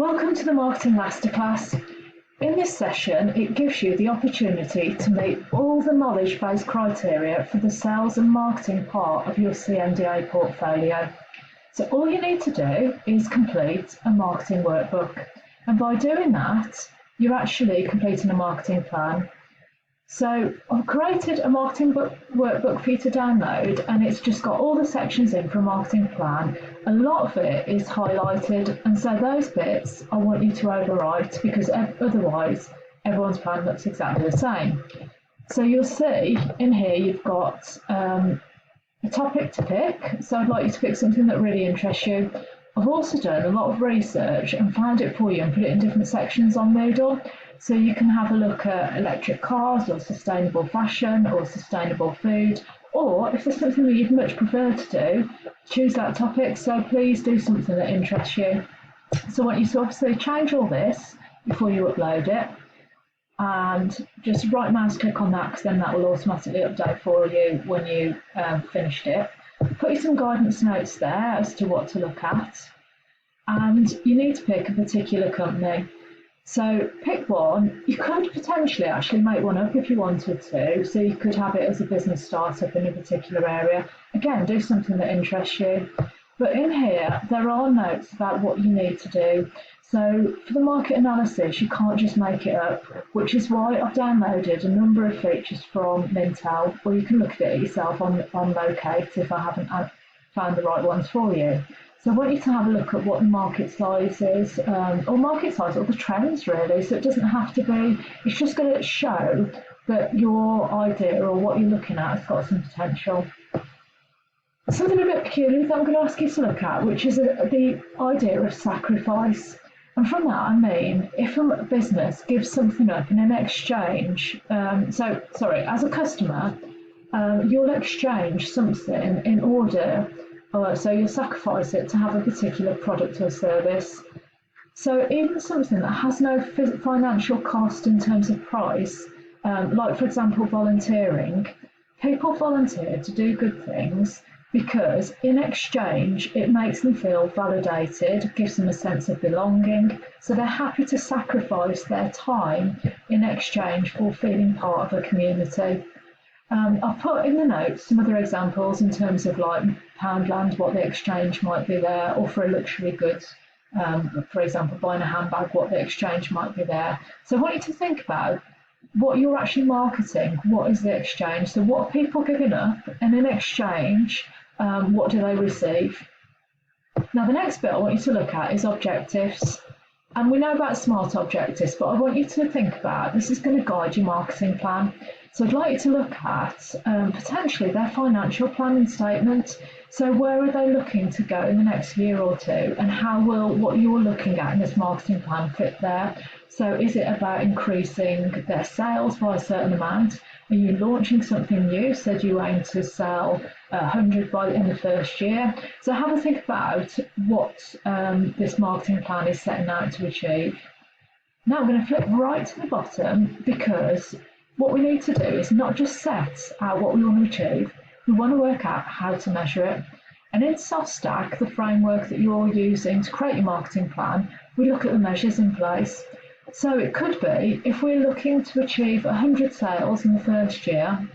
Welcome to the Marketing Masterclass. In this session, it gives you the opportunity to meet all the knowledge-based criteria for the sales and marketing part of your CMDA portfolio. So all you need to do is complete a marketing workbook. And by doing that, you're actually completing a marketing plan. So I've created a marketing workbook for you to download, and it's just got all the sections in for a marketing plan. A lot of it is highlighted, and so those bits I want you to overwrite because otherwise everyone's plan looks exactly the same. So you'll see in here you've got a topic to pick, so I'd like you to pick something that really interests you. I've also done a lot of research and found it for you and put it in different sections on Moodle. So you can have a look at electric cars or sustainable fashion or sustainable food, or if there's something that you'd much prefer to do, choose that topic. So please do something that interests you. So I want you to obviously change all this before you upload it, and just right mouse click on that, because then that will automatically update for you when you finished it. Put some guidance notes there as to what to look at, and you need to pick a particular company. So pick one. You could potentially actually make one up if you wanted to, so you could have it as a business startup in a particular area. Again, do something that interests you. But in here, there are notes about what you need to do. So for the market analysis, you can't just make it up, which is why I've downloaded a number of features from Mintel, or you can look at it yourself on Locate if I haven't found the right ones for you. So I want you to have a look at what the market size is, or the trends really. So it doesn't have to be, it's just going to show that your idea or what you're looking at has got some potential. Something a bit peculiar that I'm going to ask you to look at, which is the idea of sacrifice. And from that I mean, if a business gives something up and in exchange, as a customer, you'll exchange something in order, so you'll sacrifice it to have a particular product or service. So even something that has no financial cost in terms of price, like for example volunteering, people volunteer to do good things because in exchange it makes them feel validated, gives them a sense of belonging, so they're happy to sacrifice their time in exchange for feeling part of a community. I've put in the notes some other examples in terms of like Poundland, what the exchange might be there, or for a luxury goods, for example, buying a handbag, what the exchange might be there. So I want you to think about what you're actually marketing. What is the exchange? So what are people giving up, and in exchange, what do they receive? Now the next bit I want you to look at is objectives. And we know about SMART objectives, but I want you to think about, this is going to guide your marketing plan. So I'd like you to look at potentially their financial planning statement. So where are they looking to go in the next year or two, and how will what you're looking at in this marketing plan fit there? So is it about increasing their sales by a certain amount? Are you launching something new? So do you aim to sell 100 in the first year? So have a think about what this marketing plan is setting out to achieve. Now I'm going to flip right to the bottom, because what we need to do is not just set out what we want to achieve, we want to work out how to measure it. And in SoftStack, the framework that you're using to create your marketing plan, we look at the measures in place. So it could be, if we're looking to achieve 100 sales in the first year,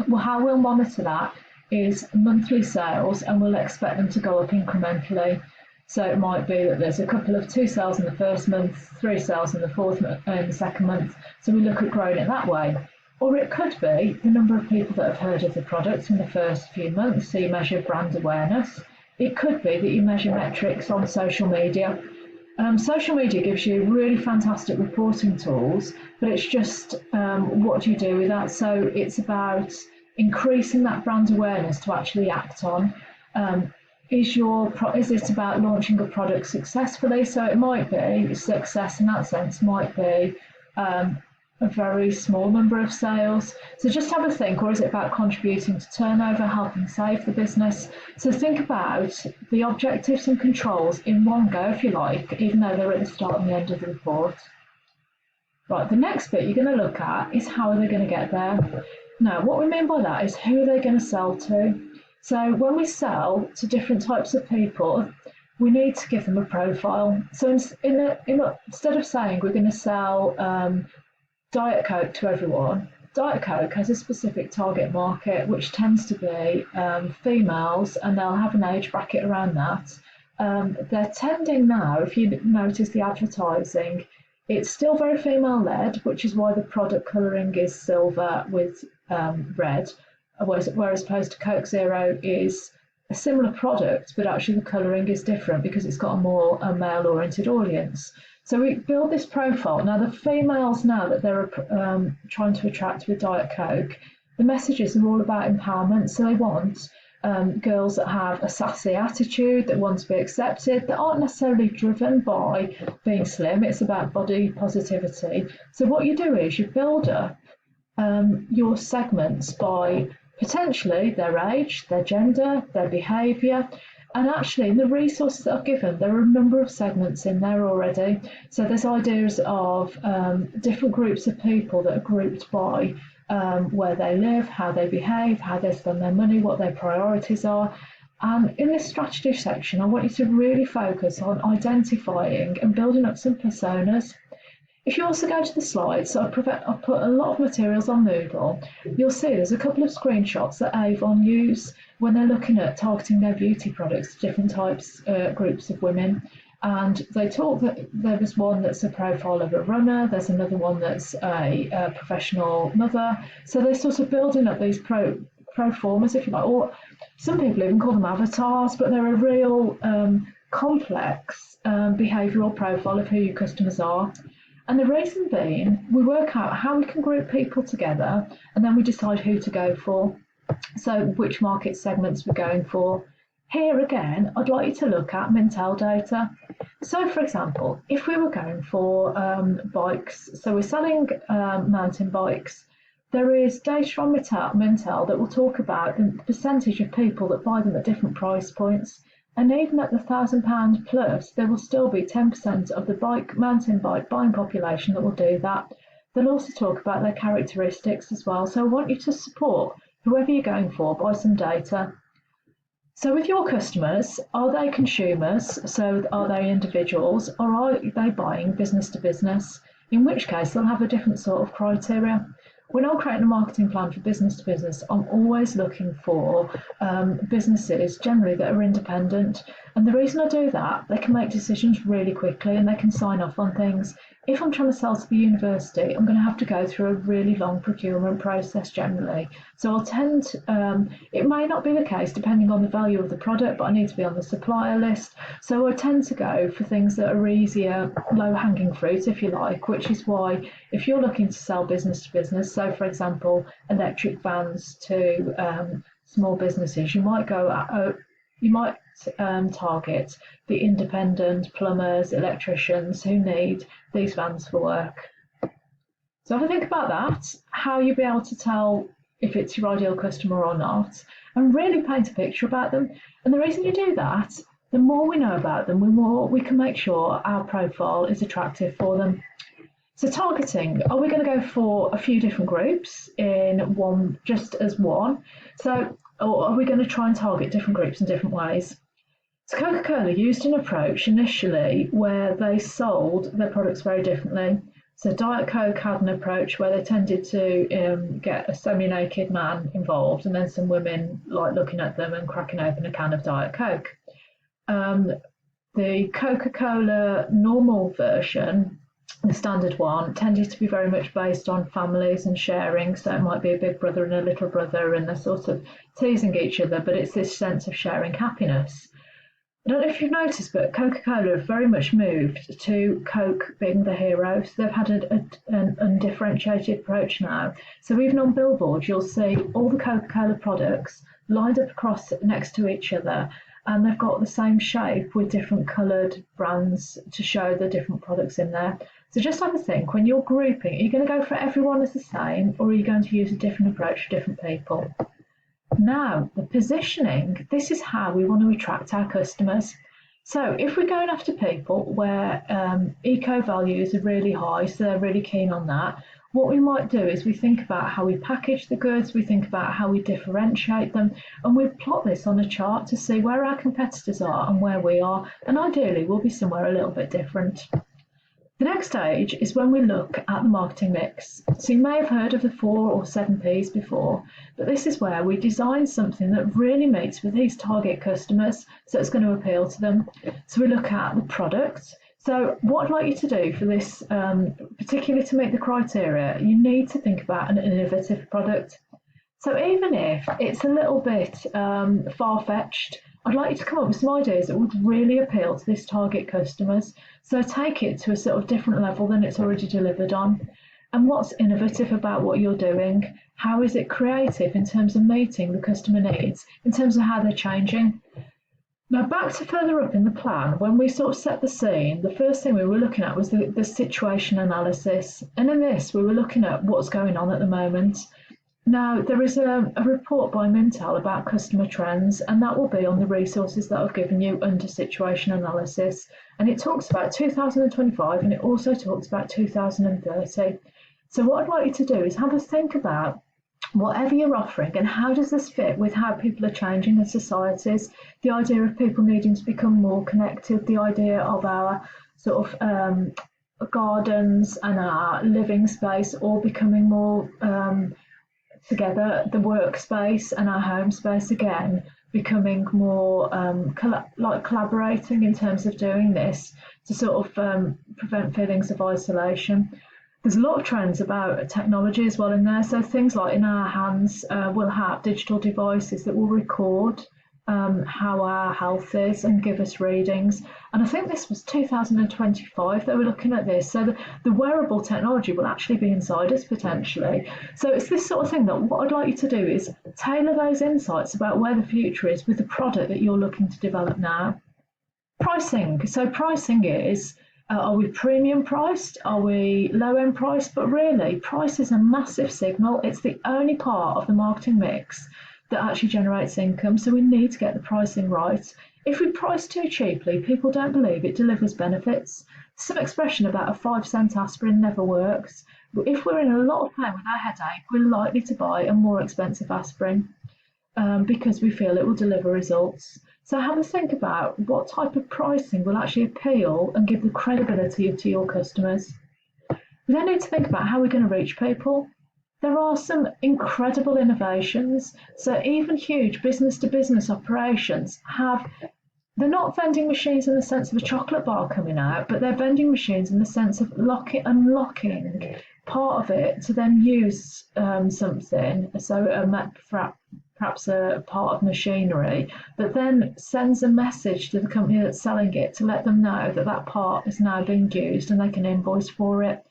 well, how we'll monitor that is monthly sales, and we'll expect them to go up incrementally. So it might be that there's a couple of 2 sales in the first month, 3 sales in the second month. So we look at growing it that way. Or it could be the number of people that have heard of the product in the first few months, so you measure brand awareness. It could be that you measure metrics on social media. Social media gives you really fantastic reporting tools, but it's just what do you do with that? So it's about increasing that brand awareness to actually act on. Is this about launching a product successfully? So it might be success in that sense, might be a very small number of sales. So just have a think, or is it about contributing to turnover, helping save the business? So think about the objectives and controls in one go, if you like, even though they're at the start and the end of the report. Right, the next bit you're going to look at is how are they going to get there. Now, what we mean by that is who are they going to sell to? So when we sell to different types of people, we need to give them a profile. So instead of saying we're going to sell Diet Coke to everyone, Diet Coke has a specific target market, which tends to be females, and they'll have an age bracket around that. They're tending now, if you notice the advertising, it's still very female-led, which is why the product colouring is silver with red, whereas opposed to Coke Zero is a similar product, but actually the colouring is different because it's got a male-oriented audience. So we build this profile. Now the females now that they're trying to attract with Diet Coke, the messages are all about empowerment. So they want girls that have a sassy attitude, that want to be accepted, that aren't necessarily driven by being slim. It's about body positivity. So what you do is you build up your segments by potentially their age, their gender, their behaviour. And actually, in the resources that I've given, there are a number of segments in there already. So there's ideas of different groups of people that are grouped by where they live, how they behave, how they spend their money, what their priorities are. And in this strategy section, I want you to really focus on identifying and building up some personas. If you also go to the slides, so I've put a lot of materials on Moodle, you'll see there's a couple of screenshots that Avon use when they're looking at targeting their beauty products to different groups of women. And they talk that there was one that's a profile of a runner, there's another one that's a professional mother. So they're sort of building up these pro formas, if you like, or some people even call them avatars, but they're a real complex behavioural profile of who your customers are. And the reason being, we work out how we can group people together, and then we decide who to go for. So which market segments we're going for. Here again, I'd like you to look at Mintel data. So for example, if we were going for bikes, so we're selling mountain bikes, there is data on Mintel that will talk about the percentage of people that buy them at different price points. And even at the £1,000 plus, there will still be 10% of the mountain bike buying population that will do that. They'll also talk about their characteristics as well. So I want you to support whoever you're going for by some data. So with your customers, are they consumers? So are they individuals, or are they buying business to business? In which case they'll have a different sort of criteria. When I'm creating a marketing plan for business to business, I'm always looking for businesses generally that are independent. And the reason I do that, they can make decisions really quickly and they can sign off on things. If I'm trying to sell to the university, I'm going to have to go through a really long procurement process generally. So I'll tend, it may not be the case depending on the value of the product, but I need to be on the supplier list. So I tend to go for things that are easier, low-hanging fruit, if you like, which is why if you're looking to sell business to business, so for example, electric vans to small businesses, you might target the independent plumbers, electricians who need these vans for work. So have a think about that, how you'll be able to tell if it's your ideal customer or not, and really paint a picture about them. And the reason you do that, the more we know about them, the more we can make sure our profile is attractive for them. So targeting, are we going to go for a few different groups in one, just as one? So, or are we going to try and target different groups in different ways? So Coca-Cola used an approach initially where they sold their products very differently. So Diet Coke had an approach where they tended to get a semi-naked man involved and then some women like looking at them and cracking open a can of Diet Coke. The Coca-Cola normal version, the standard one, tended to be very much based on families and sharing. So it might be a big brother and a little brother and they're sort of teasing each other, but it's this sense of sharing happiness. I don't know if you've noticed, but Coca-Cola have very much moved to Coke being the hero. So they've had an undifferentiated approach now. So even on billboards, you'll see all the Coca-Cola products lined up across next to each other, and they've got the same shape with different coloured brands to show the different products in there. So just have a think, when you're grouping, are you going to go for everyone as the same, or are you going to use a different approach for different people? Now, the positioning, this is how we want to attract our customers. So if we're going after people where eco values are really high, so they're really keen on that, what we might do is we think about how we package the goods, we think about how we differentiate them, and we plot this on a chart to see where our competitors are and where we are, and ideally we'll be somewhere a little bit different. The next stage is when we look at the marketing mix. So you may have heard of the 4 or 7 Ps before, but this is where we design something that really meets with these target customers, so it's going to appeal to them. So we look at the product. So what I'd like you to do for this, particularly to meet the criteria, you need to think about an innovative product. So even if it's a little bit far-fetched, I'd like you to come up with some ideas that would really appeal to this target customers. So take it to a sort of different level than it's already delivered on. And what's innovative about what you're doing? How is it creative in terms of meeting the customer needs, in terms of how they're changing? Now back to further up in the plan, when we sort of set the scene, the first thing we were looking at was the situation analysis. And in this, we were looking at what's going on at the moment. Now, there is a report by Mintel about customer trends, and that will be on the resources that I've given you under situation analysis. And it talks about 2025 and it also talks about 2030. So what I'd like you to do is have a think about whatever you're offering and how does this fit with how people are changing in societies, the idea of people needing to become more connected, the idea of our sort of gardens and our living space all becoming more together, the workspace and our home space again becoming more collaborating in terms of doing this to sort of prevent feelings of isolation. There's a lot of trends about technology as well in there. So things like in our hands, we'll have digital devices that will record how our health is and give us readings. And I think this was 2025 they were looking at this. So the wearable technology will actually be inside us potentially. So it's this sort of thing that what I'd like you to do is tailor those insights about where the future is with the product that you're looking to develop now. Pricing. So pricing is, are we premium priced? Are we low end priced? But really, price is a massive signal. It's the only part of the marketing mix that actually generates income, so we need to get the pricing right. If we price too cheaply, people don't believe it delivers benefits. Some expression about a 5-cent aspirin never works. If we're in a lot of pain with our headache, we're likely to buy a more expensive aspirin because we feel it will deliver results. So have a think about what type of pricing will actually appeal and give the credibility to your customers. We then need to think about how we're going to reach people. There are some incredible innovations. So even huge business-to-business operations they're not vending machines in the sense of a chocolate bar coming out, but they're vending machines in the sense of unlocking part of it to then use something. So perhaps a part of machinery that then sends a message to the company that's selling it to let them know that that part is now being used and they can invoice for it.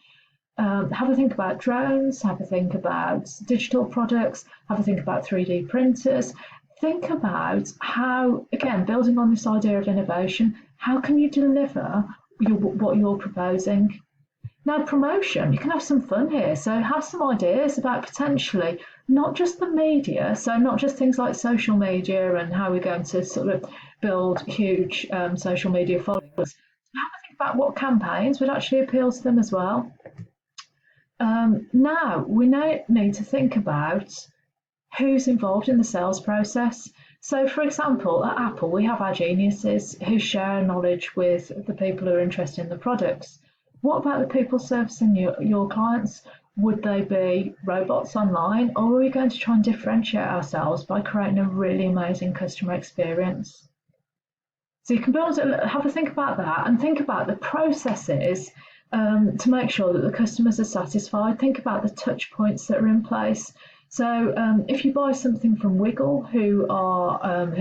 Have a think about drones, have a think about digital products, have a think about 3D printers. Think about how, again, building on this idea of innovation, how can you deliver what you're proposing? Now, promotion, you can have some fun here. So have some ideas about potentially not just the media, so not just things like social media and how we're going to sort of build huge social media followers. Have a think about what campaigns would actually appeal to them as well. Now we need to think about who's involved in the sales process. So, for example, at Apple, we have our geniuses who share knowledge with the people who are interested in the products. What about the people servicing your clients? Would they be robots online, or are we going to try and differentiate ourselves by creating a really amazing customer experience? So you can have a think about that and think about the processes to make sure that the customers are satisfied. Think about the touch points that are in place. So if you buy something from Wiggle, who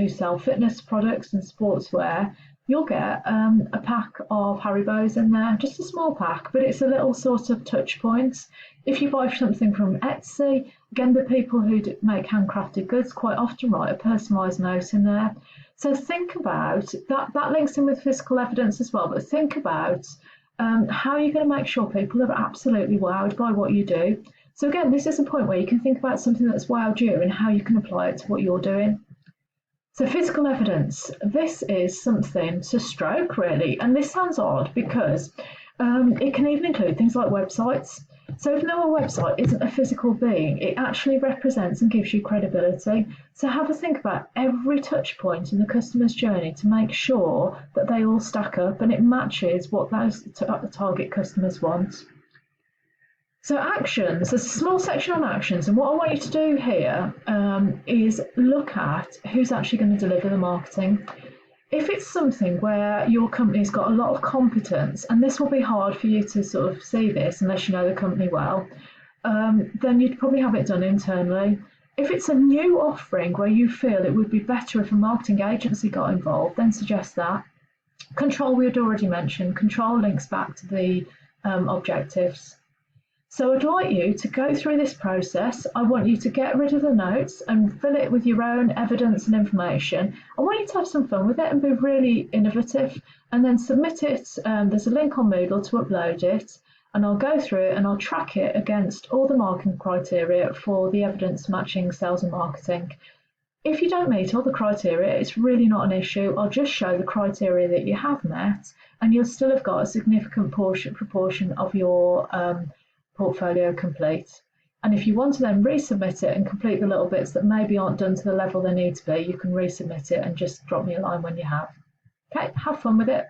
sell fitness products and sportswear, you'll get a pack of Haribos in there, just a small pack, but it's a little sort of touch point. If you buy something from Etsy, again, the people who make handcrafted goods quite often write a personalised note in there. So think about that links in with physical evidence as well, but think about how you're going to make sure people are absolutely wowed by what you do. So again, this is a point where you can think about something that's wowed you and how you can apply it to what you're doing. So physical evidence, this is something to stroke really, and this sounds odd because it can even include things like websites. So even though a website isn't a physical being, it actually represents and gives you credibility. So have a think about every touch point in the customer's journey to make sure that they all stack up and it matches what those target customers want. So actions, there's a small section on actions, and what I want you to do here is look at who's actually going to deliver the marketing. If it's something where your company's got a lot of competence, and this will be hard for you to sort of see this unless you know the company well, then you'd probably have it done internally. If it's a new offering where you feel it would be better if a marketing agency got involved, then suggest that. Control we had already mentioned. Control links back to the objectives. So I'd like you to go through this process. I want you to get rid of the notes and fill it with your own evidence and information. I want you to have some fun with it and be really innovative, and then submit it. There's a link on Moodle to upload it, and I'll go through it and I'll track it against all the marking criteria for the evidence matching sales and marketing. If you don't meet all the criteria, it's really not an issue. I'll just show the criteria that you have met, and you'll still have got a significant proportion of your portfolio complete. And if you want to then resubmit it and complete the little bits that maybe aren't done to the level they need to be, you can resubmit it and just drop me a line when you have. Okay, have fun with it.